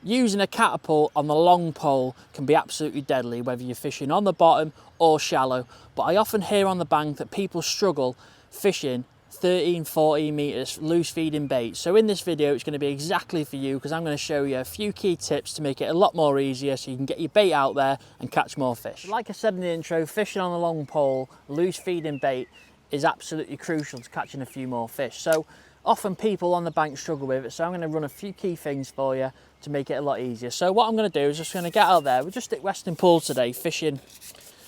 Using a catapult on the long pole can be absolutely deadly, whether you're fishing on the bottom or shallow. But I often hear on the bank that people struggle fishing 13, 14 metres loose feeding bait. So in this video it's going to be exactly for you, because I'm going to show you a few key tips to make it a lot more easier so you can get your bait out there and catch more fish. Like I said in the intro, fishing on a long pole, loose feeding bait is absolutely crucial to catching a few more fish. So often people on the bank struggle with it, so I'm going to run a few key things for you to make it a lot easier. So what I'm going to do is just going to get out there. We're just at Western Pool today, fishing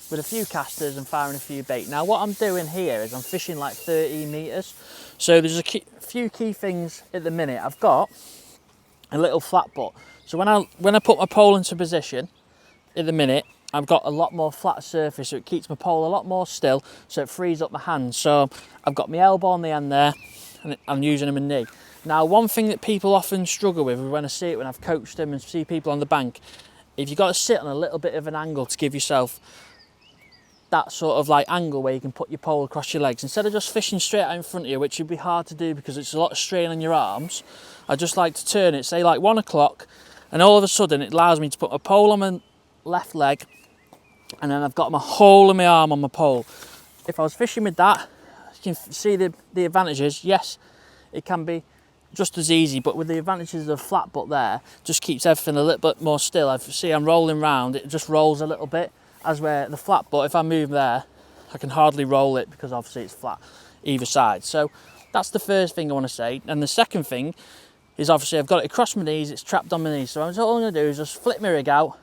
with a few casters and firing a few bait. Now what I'm doing here is I'm fishing like 13 metres. So there's a few key things at the minute. I've got a little flat butt. So when I put my pole into position at the minute, I've got a lot more flat surface, so it keeps my pole a lot more still, so it frees up my hands. So I've got my elbow on the end there, and I'm using my knee. Now, one thing that people often struggle with when I see it, when I've coached them and see people on the bank, if you've got to sit on a little bit of an angle to give yourself that sort of like angle where you can put your pole across your legs, instead of just fishing straight out in front of you, which would be hard to do because it's a lot of strain on your arms, I just like to turn it, say like 1 o'clock, and all of a sudden it allows me to put my pole on my left leg, and then I've got my hole in my arm on my pole. If I was fishing with that, you can see the advantages. Yes, it can be just as easy, but with the advantages of flat butt there, just keeps everything a little bit more still. I see I'm rolling round, it just rolls a little bit, as where the flat butt, if I move there, I can hardly roll it because obviously it's flat either side. So that's the first thing I want to say. And the second thing is obviously I've got it across my knees, it's trapped on my knees. So all I'm going to do is just flip my rig out,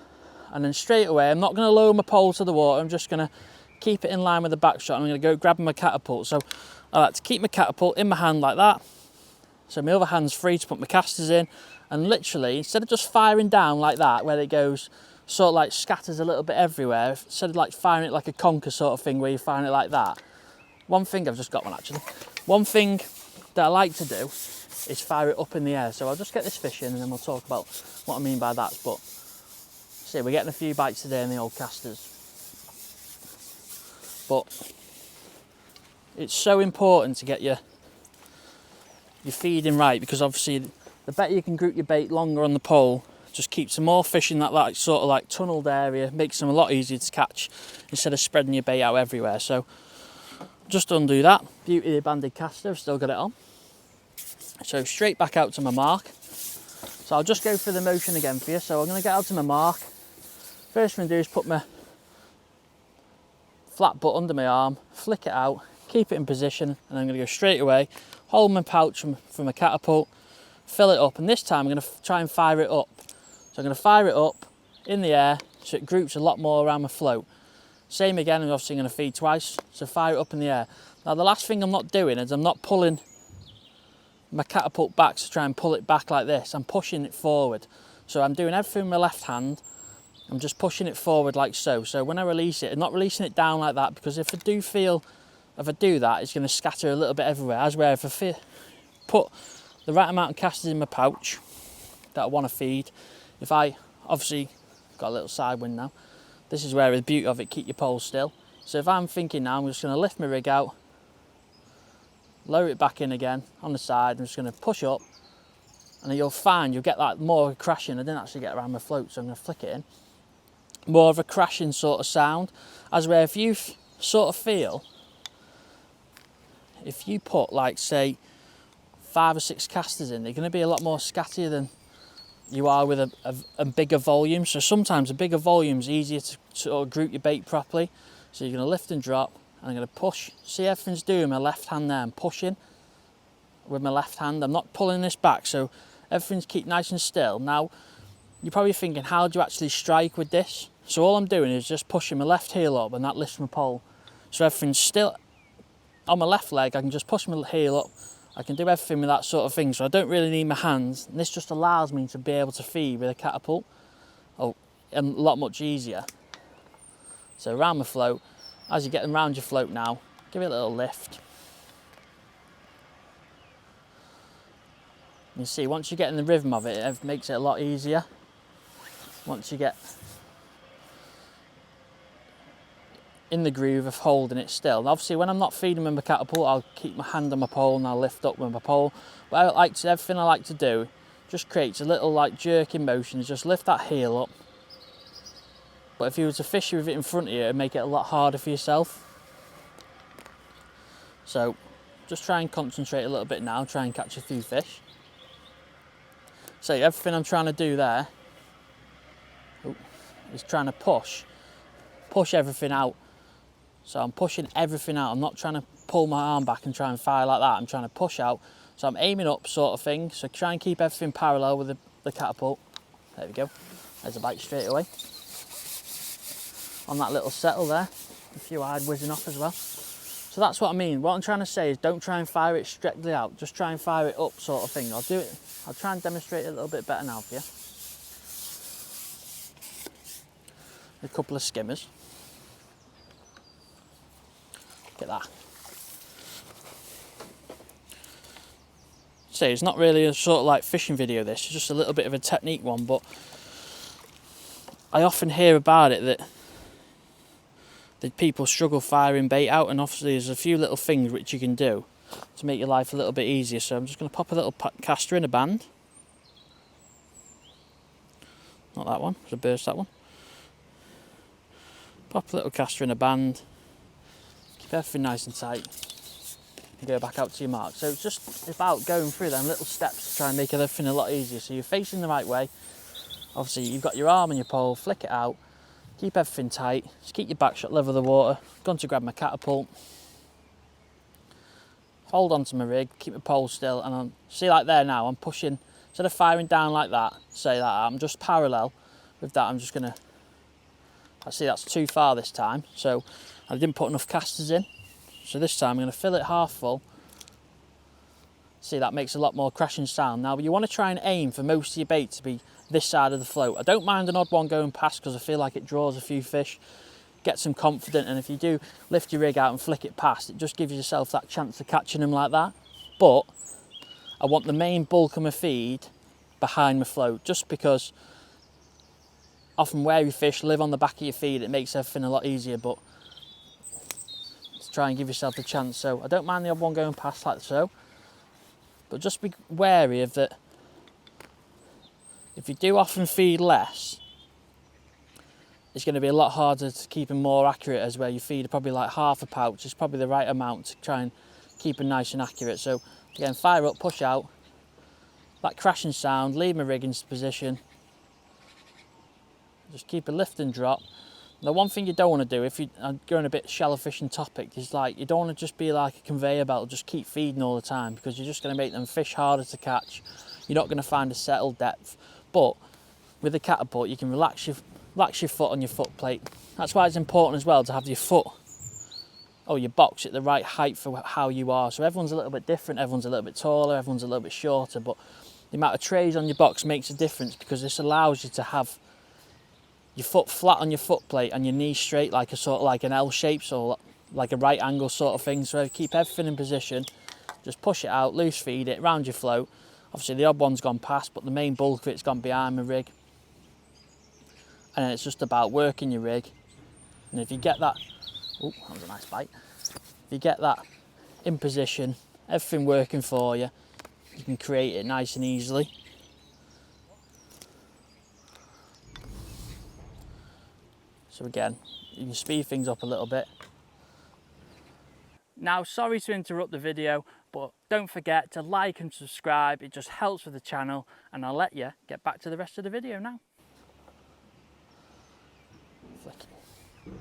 and then straight away, I'm not going to lower my pole to the water, I'm just going to keep it in line with the back shot. I'm going to go grab my catapult. So I like to keep my catapult in my hand like that, so my other hand's free to put my casters in, and literally, instead of just firing down like that, where it goes, sort of like scatters a little bit everywhere, instead of like firing it like a conker sort of thing, where you're firing it like that, one thing, I've just got one actually, one thing that I like to do is fire it up in the air. So I'll just get this fish in and then we'll talk about what I mean by that. But see, we're getting a few bites today in the old casters. But it's so important to get your feeding right, because obviously the better you can group your bait longer on the pole, just keeps some more fish in that like sort of like tunneled area, makes them a lot easier to catch instead of spreading your bait out everywhere. So just undo that. Beauty of the banded caster, I've still got it on. So straight back out to my mark. So I'll just go through the motion again for you. So I'm going to get out to my mark. First thing I'm going to do is put my flat butt under my arm, flick it out, keep it in position, and I'm going to go straight away, hold my pouch from my catapult, fill it up, and this time I'm going to try and fire it up. So I'm going to fire it up in the air so it groups a lot more around my float. Same again, I'm obviously going to feed twice, so fire it up in the air. Now the last thing I'm not doing is I'm not pulling my catapult back to try and pull it back like this, I'm pushing it forward. So I'm doing everything with my left hand, I'm just pushing it forward like so. So when I release it, I'm not releasing it down like that, because if I do that, it's going to scatter a little bit everywhere. As where if I put the right amount of casters in my pouch that I want to feed, if I obviously got a little side wind now, this is where the beauty of it, keep your pole still. So if I'm thinking now, I'm just going to lift my rig out, lower it back in again on the side, I'm just going to push up, and you'll find you'll get that more crashing. I didn't actually get around my float, so I'm going to flick it in. More of a crashing sort of sound, as where if you sort of feel, if you put like say 5 or 6 casters in, they're going to be a lot more scattier than you are with a bigger volume. So sometimes a bigger volume is easier to sort of group your bait properly. So you're going to lift and drop, and I'm going to push. See, everything's doing my left hand there. I'm pushing with my left hand. I'm not pulling this back, so everything's keep nice and still. Now you're probably thinking, how do you actually strike with this? So all I'm doing is just pushing my left heel up, and that lifts my pole. So everything's still on my left leg. I can just push my heel up. I can do everything with that sort of thing, so I don't really need my hands. And this just allows me to be able to feed with a catapult a lot much easier. So around my float, as you're getting around your float now, give it a little lift. You see, once you get in the rhythm of it, it makes it a lot easier. Once you get in the groove of holding it still. And obviously when I'm not feeding with my catapult, I'll keep my hand on my pole and I'll lift up with my pole. But everything I like to do just creates a little like jerking motion. Just lift that heel up. But if you were to fish with it in front of you, it'd make it a lot harder for yourself. So just try and concentrate a little bit now, try and catch a few fish. So everything I'm trying to do there is trying to push everything out. So I'm pushing everything out. I'm not trying to pull my arm back and try and fire like that. I'm trying to push out. So I'm aiming up sort of thing. So try and keep everything parallel with the catapult. There we go. There's a bite straight away. On that little settle there. A few eyed whizzing off as well. So that's what I mean. What I'm trying to say is don't try and fire it strictly out. Just try and fire it up sort of thing. I'll do it. I'll try and demonstrate it a little bit better now for you. A couple of skimmers. Look at that. So it's not really a sort of like fishing video this, it's just a little bit of a technique one, but I often hear about it that people struggle firing bait out, and obviously there's a few little things which you can do to make your life a little bit easier. So I'm just going to pop a little caster in a band. Not that one, it's a burst that one. Pop a little caster in a band. Keep everything nice and tight. And go back out to your mark. So it's just about going through them little steps to try and make everything a lot easier. So you're facing the right way. Obviously you've got your arm and your pole, flick it out. Keep everything tight, just keep your back shot level with the water. Gone to grab my catapult. Hold on to my rig, keep my pole still, and see like there now, I'm pushing, instead of firing down like that, say that, I'm just parallel with that. I'm just gonna, I see that's too far this time, so I didn't put enough casters in. So this time I'm gonna fill it half full. See, that makes a lot more crashing sound. Now you wanna try and aim for most of your bait to be this side of the float. I don't mind an odd one going past because I feel like it draws a few fish, gets them confident, and if you do lift your rig out and flick it past, it just gives yourself that chance of catching them like that. But I want the main bulk of my feed behind my float, just because often wary fish live on the back of your feed. It makes everything a lot easier, but to try and give yourself a chance. So I don't mind the odd one going past like so, but just be wary of that. If you do often feed less, it's going to be a lot harder to keep them more accurate, as where you feed probably like half a pouch is probably the right amount to try and keep them nice and accurate. So again, fire up, push out, that crashing sound, leave my rig in position, just keep a lift and drop. The one thing you don't want to do, if you're going a bit shallow fishing topic, is like you don't want to just be like a conveyor belt, just keep feeding all the time, because you're just going to make them fish harder to catch. You're not going to find a settled depth. But with the catapult, you can relax your foot on your foot plate. That's why it's important as well to have your foot or your box at the right height for how you are. So everyone's a little bit different, everyone's a little bit taller, everyone's a little bit shorter, but the amount of trays on your box makes a difference, because this allows you to have your foot flat on your foot plate and your knees straight, like a sort of like an L shape, so like a right angle sort of thing. So keep everything in position, just push it out, loose feed it round your float. Obviously the odd one's gone past, but the main bulk of it's gone behind my rig. And then it's just about working your rig. And if you get that, oh, that was a nice bite. If you get that in position, everything working for you, you can create it nice and easily. So again, you can speed things up a little bit. Now, sorry to interrupt the video, but don't forget to like and subscribe. It just helps with the channel, and I'll let you get back to the rest of the video now.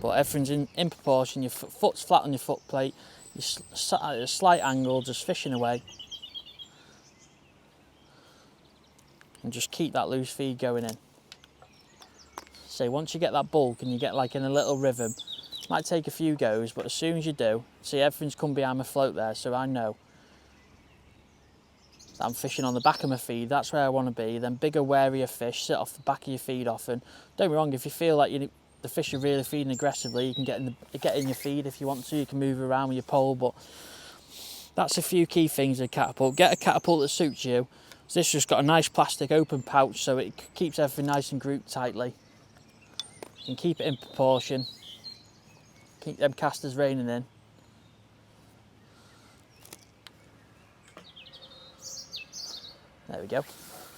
But everything's in proportion. Your foot's flat on your foot plate. You're sat at a slight angle, just fishing away. And just keep that loose feed going in. So once you get that bulk and you get like in a little rhythm, it might take a few goes, but as soon as you do, see everything's come behind my float there, so I know that I'm fishing on the back of my feed. That's where I want to be. Then bigger, warier fish sit off the back of your feed often. Don't be wrong, if you feel like the fish are really feeding aggressively, you can get in your feed if you want to. You can move around with your pole, but that's a few key things with catapult. Get a catapult that suits you. So this just got a nice plastic open pouch, so it keeps everything nice and grouped tightly. You can keep it in proportion. Keep them casters reining in. There we go.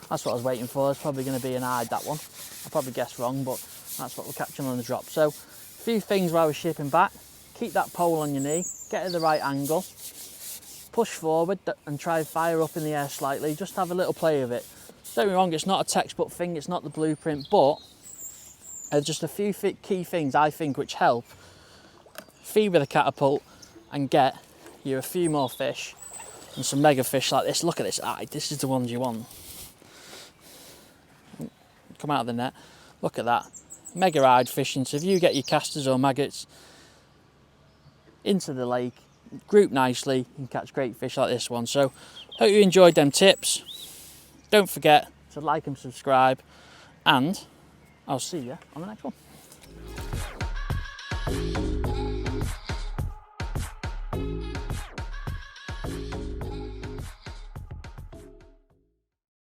That's what I was waiting for. It's probably going to be an hide, that one. I probably guessed wrong, but that's what we're catching on the drop. So a few things while we're shipping back. Keep that pole on your knee, get at the right angle, push forward and try and fire up in the air slightly. Just have a little play of it. Don't get me wrong, it's not a textbook thing, it's not the blueprint, but there's just a few key things I think which help feed with a catapult and get you a few more fish and some mega fish like this. Look at this eye, this is the ones you want. Come out of the net, look at that. Mega eyed fishing, so if you get your casters or maggots into the lake, group nicely, you can catch great fish like this one. So hope you enjoyed them tips. Don't forget to like and subscribe, and I'll see you on the next one.